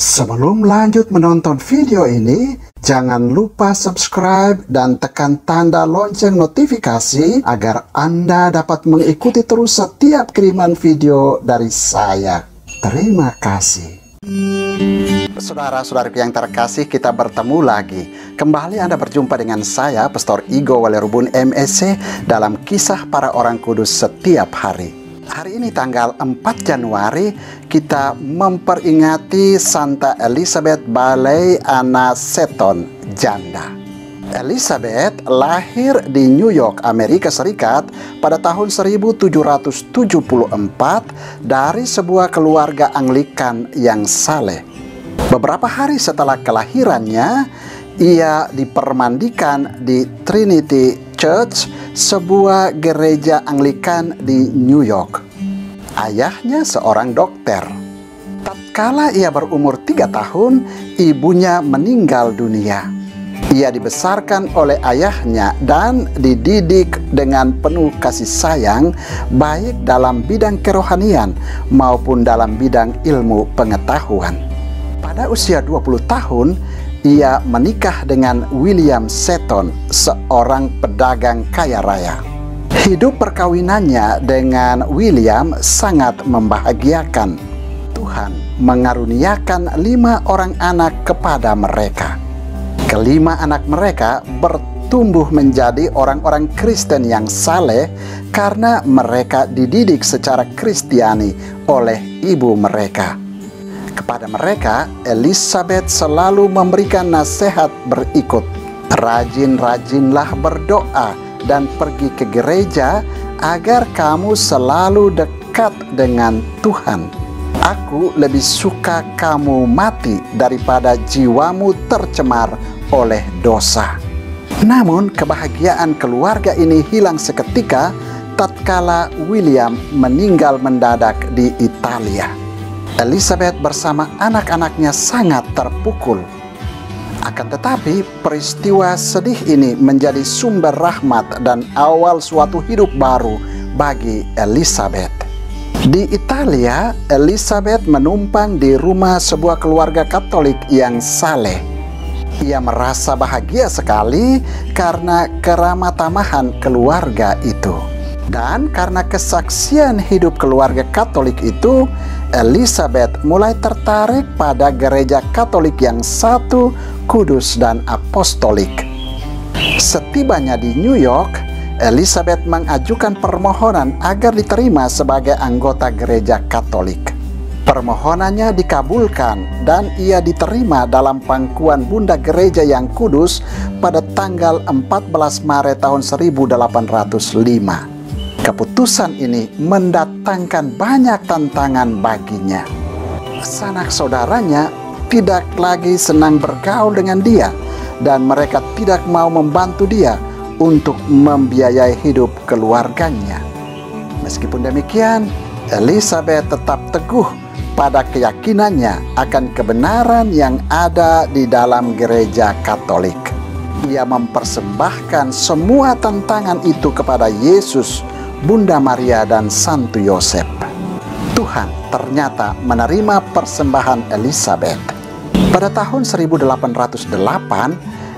Sebelum lanjut menonton video ini, jangan lupa subscribe dan tekan tanda lonceng notifikasi agar Anda dapat mengikuti terus setiap kiriman video dari saya. Terima kasih. Saudara-saudariku yang terkasih, kita bertemu lagi. Kembali Anda berjumpa dengan saya, Pastor Igo Walerubun MSC, dalam Kisah Para Orang Kudus Setiap Hari. Hari ini tanggal 4 Januari kita memperingati Santa Elizabeth Bailey Anna Seton, janda. Elizabeth lahir di New York, Amerika Serikat pada tahun 1774 dari sebuah keluarga Anglikan yang saleh. Beberapa hari setelah kelahirannya, ia dipermandikan di Trinity Church, sebuah gereja Anglikan di New York. Ayahnya seorang dokter. Tatkala ia berumur 3 tahun, ibunya meninggal dunia. Ia dibesarkan oleh ayahnya dan dididik dengan penuh kasih sayang, baik dalam bidang kerohanian maupun dalam bidang ilmu pengetahuan. Pada usia 20 tahun, ia menikah dengan William Seton, seorang pedagang kaya raya. Hidup perkawinannya dengan William sangat membahagiakan. Tuhan mengaruniakan 5 orang anak kepada mereka. Kelima anak mereka bertumbuh menjadi orang-orang Kristen yang saleh karena mereka dididik secara Kristiani oleh ibu mereka. Kepada mereka, Elizabeth selalu memberikan nasihat berikut: rajin-rajinlah berdoa dan pergi ke gereja agar kamu selalu dekat dengan Tuhan. Aku lebih suka kamu mati daripada jiwamu tercemar oleh dosa. Namun kebahagiaan keluarga ini hilang seketika tatkala William meninggal mendadak di Italia. Elizabeth bersama anak-anaknya sangat terpukul. Akan tetapi, peristiwa sedih ini menjadi sumber rahmat dan awal suatu hidup baru bagi Elizabeth. Di Italia, Elizabeth menumpang di rumah sebuah keluarga Katolik yang saleh. Ia merasa bahagia sekali karena keramah tamahan keluarga itu. Dan karena kesaksian hidup keluarga Katolik itu, Elizabeth mulai tertarik pada gereja Katolik yang satu, kudus dan apostolik. Setibanya di New York, Elizabeth mengajukan permohonan agar diterima sebagai anggota gereja Katolik. Permohonannya dikabulkan dan ia diterima dalam pangkuan Bunda Gereja yang Kudus pada tanggal 14 Maret tahun 1805. Keputusan ini mendatangkan banyak tantangan baginya. Sanak saudaranya tidak lagi senang bergaul dengan dia, dan mereka tidak mau membantu dia untuk membiayai hidup keluarganya. Meskipun demikian, Elizabeth tetap teguh pada keyakinannya akan kebenaran yang ada di dalam gereja Katolik. Ia mempersembahkan semua tantangan itu kepada Yesus, Bunda Maria dan Santo Yosef. Tuhan ternyata menerima persembahan Elizabeth. Pada tahun 1808,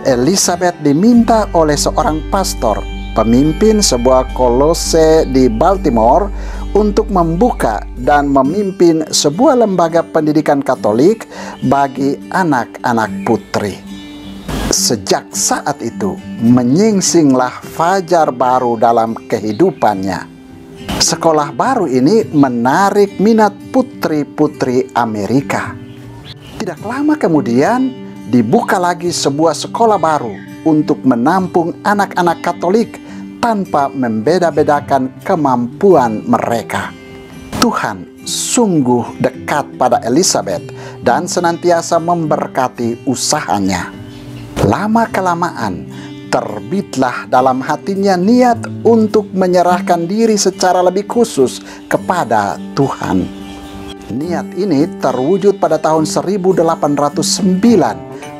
Elizabeth diminta oleh seorang pastor, pemimpin sebuah kolose di Baltimore, untuk membuka dan memimpin sebuah lembaga pendidikan Katolik bagi anak-anak putri. Sejak saat itu, menyingsinglah fajar baru dalam kehidupannya. Sekolah baru ini menarik minat putri-putri Amerika. Tidak lama kemudian, dibuka lagi sebuah sekolah baru untuk menampung anak-anak Katolik tanpa membeda-bedakan kemampuan mereka. Tuhan sungguh dekat pada Elizabeth dan senantiasa memberkati usahanya. Lama-kelamaan, terbitlah dalam hatinya niat untuk menyerahkan diri secara lebih khusus kepada Tuhan. Niat ini terwujud pada tahun 1809,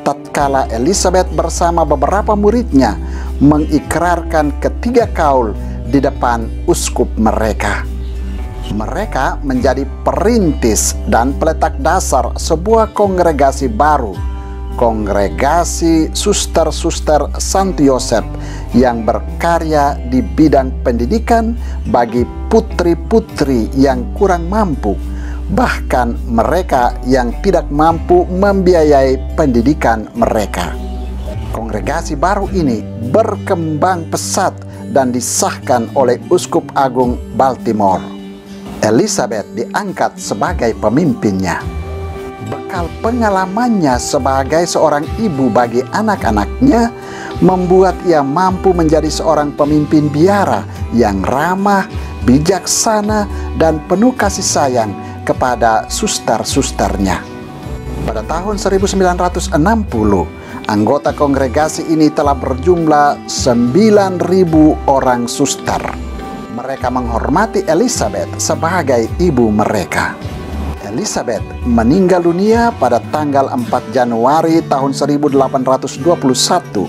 tatkala Elizabeth bersama beberapa muridnya mengikrarkan ketiga kaul di depan uskup mereka. Mereka menjadi perintis dan peletak dasar sebuah kongregasi baru, Kongregasi Suster-Suster Santo Yosef, yang berkarya di bidang pendidikan bagi putri-putri yang kurang mampu, bahkan mereka yang tidak mampu membiayai pendidikan mereka. Kongregasi baru ini berkembang pesat dan disahkan oleh Uskup Agung Baltimore. Elizabeth diangkat sebagai pemimpinnya. Bekal pengalamannya sebagai seorang ibu bagi anak-anaknya membuat ia mampu menjadi seorang pemimpin biara yang ramah, bijaksana, dan penuh kasih sayang kepada suster-susternya. Pada tahun 1960, anggota kongregasi ini telah berjumlah 9.000 orang suster. Mereka menghormati Elizabeth sebagai ibu mereka. Elizabeth meninggal dunia pada tanggal 4 Januari tahun 1821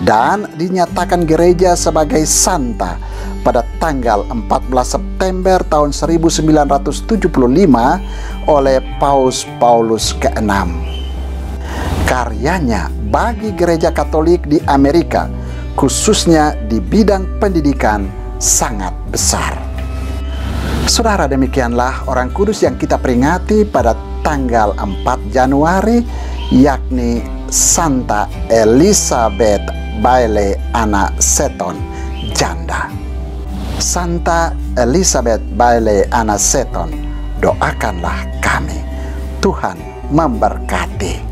dan dinyatakan gereja sebagai santa pada tanggal 14 September tahun 1975 oleh Paus Paulus ke-6. Karyanya bagi gereja Katolik di Amerika, khususnya di bidang pendidikan, sangat besar. Saudara, demikianlah orang kudus yang kita peringati pada tanggal 4 Januari, yakni Santa Elizabeth Bailey Anna Seton, janda. Santa Elizabeth Bailey Anna Seton, doakanlah kami. Tuhan memberkati.